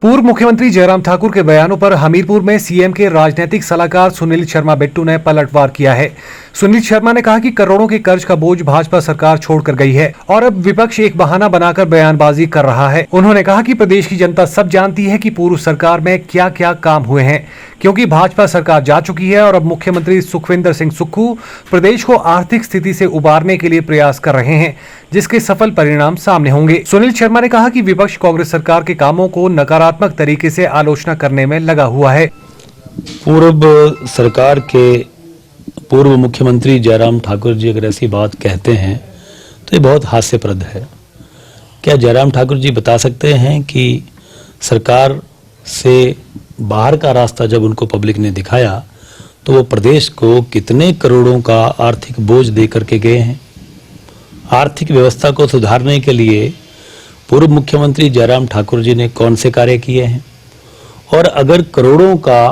पूर्व मुख्यमंत्री जयराम ठाकुर के बयानों पर हमीरपुर में सीएम के राजनीतिक सलाहकार सुनील शर्मा बिट्टू ने पलटवार किया है। सुनील शर्मा ने कहा कि करोड़ों के कर्ज का बोझ भाजपा सरकार छोड़कर गई है और अब विपक्ष एक बहाना बनाकर बयानबाजी कर रहा है। उन्होंने कहा कि प्रदेश की जनता सब जानती है कि पूर्व सरकार में क्या क्या काम हुए हैं, क्योंकि भाजपा सरकार जा चुकी है और अब मुख्यमंत्री सुखविंदर सिंह सुक्खू प्रदेश को आर्थिक स्थिति से उबारने के लिए प्रयास कर रहे हैं, जिसके सफल परिणाम सामने होंगे। सुनील शर्मा ने कहा कि विपक्ष कांग्रेस सरकार के कामों को नकारात्मक तरीके से आलोचना करने में लगा हुआ है। पूर्व सरकार के पूर्व मुख्यमंत्री जयराम ठाकुर जी अगर ऐसी बात कहते हैं तो ये बहुत हास्यप्रद है। क्या जयराम ठाकुर जी बता सकते हैं कि सरकार से बाहर का रास्ता जब उनको पब्लिक ने दिखाया तो वो प्रदेश को कितने करोड़ों का आर्थिक बोझ दे करके गए हैं? आर्थिक व्यवस्था को सुधारने के लिए पूर्व मुख्यमंत्री जयराम ठाकुर जी ने कौन से कार्य किए हैं? और अगर करोड़ों का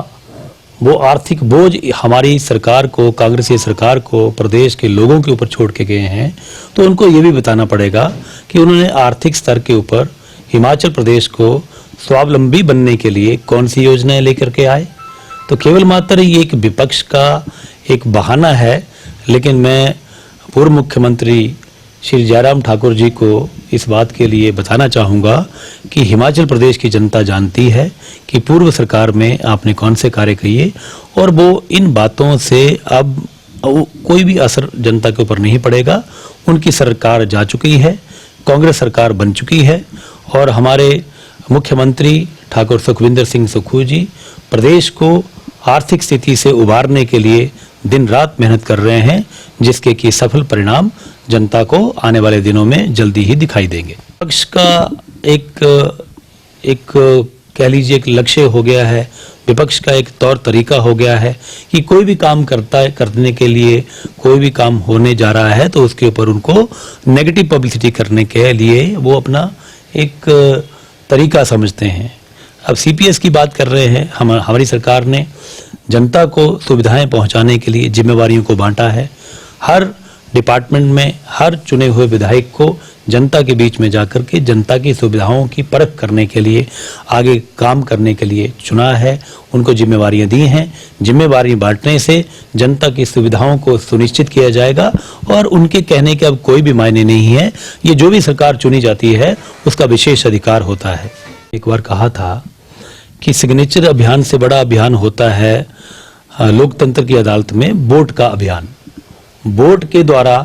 वो आर्थिक बोझ हमारी सरकार को, कांग्रेसी सरकार को, प्रदेश के लोगों के ऊपर छोड़ के गए हैं, तो उनको ये भी बताना पड़ेगा कि उन्होंने आर्थिक स्तर के ऊपर हिमाचल प्रदेश को स्वावलंबी बनने के लिए कौन सी योजनाएं लेकर के आए। तो केवल मात्र ये एक विपक्ष का एक बहाना है। लेकिन मैं पूर्व मुख्यमंत्री श्री जयराम ठाकुर जी को इस बात के लिए बताना चाहूँगा कि हिमाचल प्रदेश की जनता जानती है कि पूर्व सरकार में आपने कौन से कार्य किए और वो इन बातों से अब कोई भी असर जनता के ऊपर नहीं पड़ेगा। उनकी सरकार जा चुकी है, कांग्रेस सरकार बन चुकी है और हमारे मुख्यमंत्री ठाकुर सुखविंदर सिंह सुक्खू जी प्रदेश को आर्थिक स्थिति से उबारने के लिए दिन रात मेहनत कर रहे हैं, जिसके कि सफल परिणाम जनता को आने वाले दिनों में जल्दी ही दिखाई देंगे। विपक्ष का एक कह लीजिए एक लक्ष्य हो गया है, विपक्ष का एक तौर तरीका हो गया है कि कोई भी काम करने के लिए, कोई भी काम होने जा रहा है तो उसके ऊपर उनको नेगेटिव पब्लिसिटी करने के लिए वो अपना एक तरीका समझते हैं। अब सीपीएस की बात कर रहे हैं। हमारी सरकार ने जनता को सुविधाएं पहुंचाने के लिए जिम्मेवारियों को बांटा है। हर डिपार्टमेंट में हर चुने हुए विधायक को जनता के बीच में जाकर के जनता की सुविधाओं की परख करने के लिए, आगे काम करने के लिए चुना है। उनको जिम्मेवारियां दी हैं। जिम्मेवारी बांटने से जनता की सुविधाओं को सुनिश्चित किया जाएगा और उनके कहने के अब कोई भी मायने नहीं है। ये जो भी सरकार चुनी जाती है उसका विशेष अधिकार होता है। एक बार कहा था कि सिग्नेचर अभियान से बड़ा अभियान होता है लोकतंत्र की अदालत में वोट का अभियान। वोट के द्वारा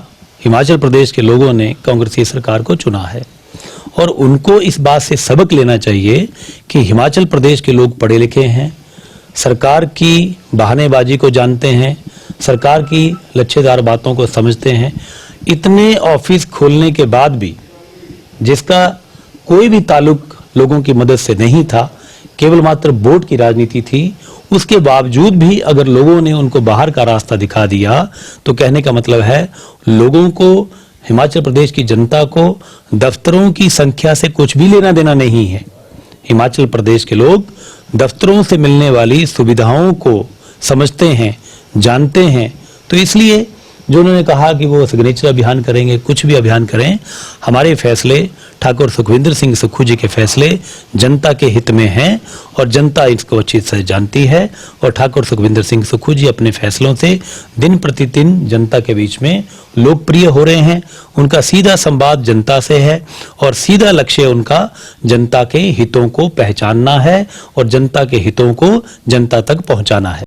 हिमाचल प्रदेश के लोगों ने कांग्रेसी सरकार को चुना है और उनको इस बात से सबक लेना चाहिए कि हिमाचल प्रदेश के लोग पढ़े लिखे हैं, सरकार की बहानेबाजी को जानते हैं, सरकार की लच्छेदार बातों को समझते हैं। इतने ऑफिस खोलने के बाद भी जिसका कोई भी ताल्लुक लोगों की मदद से नहीं था, केवल मात्र वोट की राजनीति थी, उसके बावजूद भी अगर लोगों ने उनको बाहर का रास्ता दिखा दिया तो कहने का मतलब है लोगों को, हिमाचल प्रदेश की जनता को दफ्तरों की संख्या से कुछ भी लेना देना नहीं है। हिमाचल प्रदेश के लोग दफ्तरों से मिलने वाली सुविधाओं को समझते हैं, जानते हैं। तो इसलिए जो उन्होंने कहा कि वो सिग्नेचर अभियान करेंगे, कुछ भी अभियान करें, हमारे फैसले, ठाकुर सुखविंदर सिंह सुक्खू जी के फैसले जनता के हित में हैं और जनता इसको अच्छी तरह जानती है। और ठाकुर सुखविंदर सिंह सुक्खू जी अपने फैसलों से दिन प्रतिदिन जनता के बीच में लोकप्रिय हो रहे हैं। उनका सीधा संवाद जनता से है और सीधा लक्ष्य उनका जनता के हितों को पहचानना है और जनता के हितों को जनता तक पहुंचाना है।